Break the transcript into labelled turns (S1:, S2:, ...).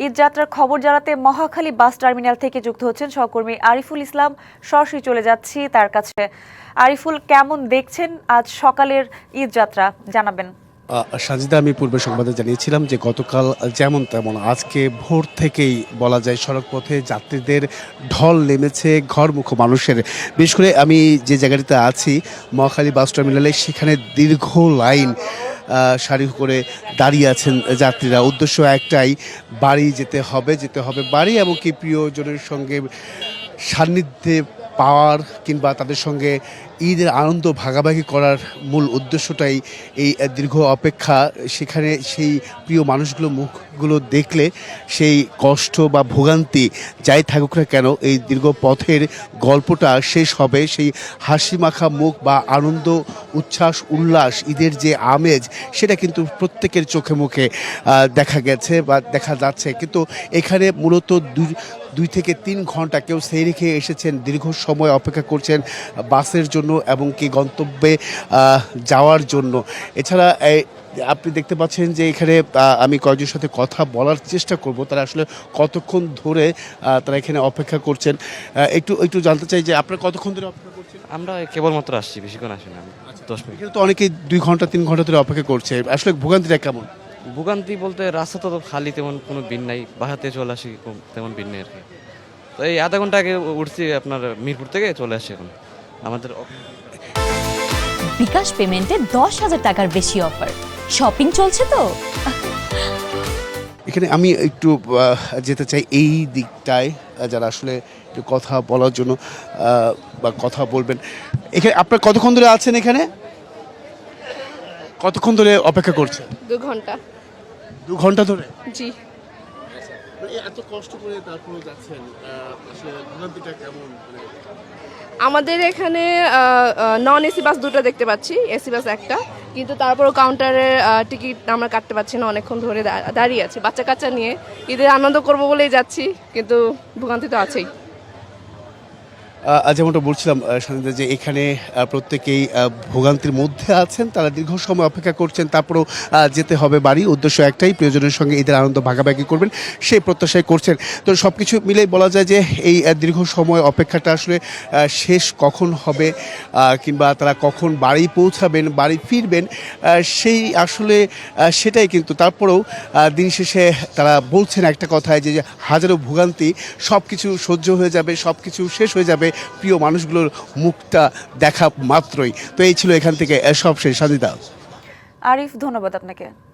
S1: ঈদ যাত্রার খবর জানাতে মহাখালী বাস টার্মিনাল থেকে যুক্ত হচ্ছেন সহকর্মী আরিফুল ইসলাম। সরাসরি চলে যাচ্ছি তার কাছে। আরিফুল, কেমন দেখছেন আজ সকালের ঈদ যাত্রা, জানাবেন।
S2: সাজিদা, আমি পূর্বে সংবাদে জানিয়েছিলাম যে গতকাল যেমন তেমন আজকে ভোর থেকেই বলা যায় সড়ক পথে যাত্রীদের ঢল নেমেছে, ঘরমুখো মানুষের। বিশেষ করে আমি যে জায়গাটিতে আছি মহাখালী বাস টার্মিনালে, সেখানে দীর্ঘ লাইন সারি করে দাঁড়িয়ে আছেন যাত্রীরা। উদ্দেশ্য একটাই, বাড়ি যেতে হবে বাড়ি, এমনকি প্রিয়জনের সঙ্গে সান্নিধ্যে পাওয়ার কিংবা তাদের সঙ্গে ঈদের আনন্দ ভাগাভাগি করার মূল উদ্দেশ্যটাই এই দীর্ঘ অপেক্ষা। সেখানে সেই প্রিয় মানুষগুলো মুখগুলো দেখলে সেই কষ্ট বা ভোগান্তি যাই থাকুক না কেন, এই দীর্ঘ পথের গল্পটা শেষ হবে। সেই হাসি মাখা মুখ বা আনন্দ, উচ্ছ্বাস, উল্লাস, ঈদের যে আমেজ, সেটা কিন্তু প্রত্যেকের চোখে মুখে দেখা গেছে বা দেখা যাচ্ছে। কিন্তু এখানে মূলত দুই থেকে 3 ঘন্টা কেউ সেই রেখে এসেছেন, দীর্ঘ সময় অপেক্ষা করছেন বাসের জন্য এবং কি গন্তব্যে যাওয়ার জন্য। এছাড়া আপনি দেখতে পাচ্ছেন যে এখানে আমি কয়েকজনের সাথে কথা বলার চেষ্টা করব, তারা আসলে কতক্ষণ ধরে তারা এখানে অপেক্ষা করছেন। একটু জানতে চাই যে আপনারা কতক্ষণ ধরে অপেক্ষা করছেন?
S3: আমরা কেবলমাত্র আসছি, বেশিক্ষণ আসি না, 10 মিনিট।
S2: এখানে তো অনেকেই 2 ঘন্টা 3 ঘন্টা ধরে অপেক্ষা করছে, আসলে ভোগান্তিটা কেমন?
S3: ভোগান্তি বলতে রাস্তা তো খালি, তেমন কোনো ভিড় নাই, বাসাতে চলে আসি, তেমন ভিড় নেই আর কি। তো এই আধা ঘন্টা আগে উঠছি আপনার মিরপুর থেকে, চলে আসছি এখন আমাদের।
S4: বিকাশ পেমেন্টে 10,000 টাকার বেশি অফার, শপিং চলছে তো।
S2: এখানে আমি একটু যেতে চাই এই দিকটায়, যারা আসলে একটু কথা বলার জন্য বা কথা বলবেন। এখানে আপনার কতক্ষণ ধরে আছেন? এখানে কতক্ষণ ধরে অপেক্ষা করছেন?
S5: 2 ঘন্টা।
S2: 2 ঘন্টা ধরে?
S5: জি।
S2: এত কষ্ট করে তারপরে যাচ্ছেন, আসলে ভোগান্তিটা কেমন?
S5: আমাদের এখানে নন এসি বাস 2টা দেখতে পাচ্ছি, এসি বাস 1টা, কিন্তু তারপরও কাউন্টারে টিকিট আমরা কাটতে পারছি না, অনেকক্ষণ ধরে দাঁড়িয়ে আছি। বাচ্চা কাচ্চা নিয়ে ঈদের আনন্দ করবো বলেই যাচ্ছি, কিন্তু ভোগান্তি তো আছেই।
S2: যেমনটা বলছিলাম সানিদা, যে এখানে প্রত্যেকেই ভোগান্তির মধ্যে আছেন, তারা দীর্ঘ সময় অপেক্ষা করছেন, তারপরেও যেতে হবে বাড়ি। উদ্দেশ্য একটাই, প্রিয়জনের সঙ্গে ঈদের আনন্দ ভাগাভাগি করবেন, সেই প্রত্যাশাই করছেন। তো সব কিছু মিলেই বলা যায় যে এই দীর্ঘ সময় অপেক্ষাটা আসলে শেষ কখন হবে কিংবা তারা কখন বাড়ি পৌঁছাবেন, বাড়ি ফিরবেন, সেই আসলে সেটাই। কিন্তু তারপরেও দিন শেষে তারা বলছেন একটা কথায় যে হাজারো ভোগান্তি, সব কিছু সহ্য হয়ে যাবে, সব কিছু শেষ হয়ে যাবে প্রিয় মানুষগুলোর মুখটা দেখা মাত্রই। তো এই ছিল এখান থেকে সব শেষ। সাজিদা।
S1: আরিফ, ধন্যবাদ আপনাকে।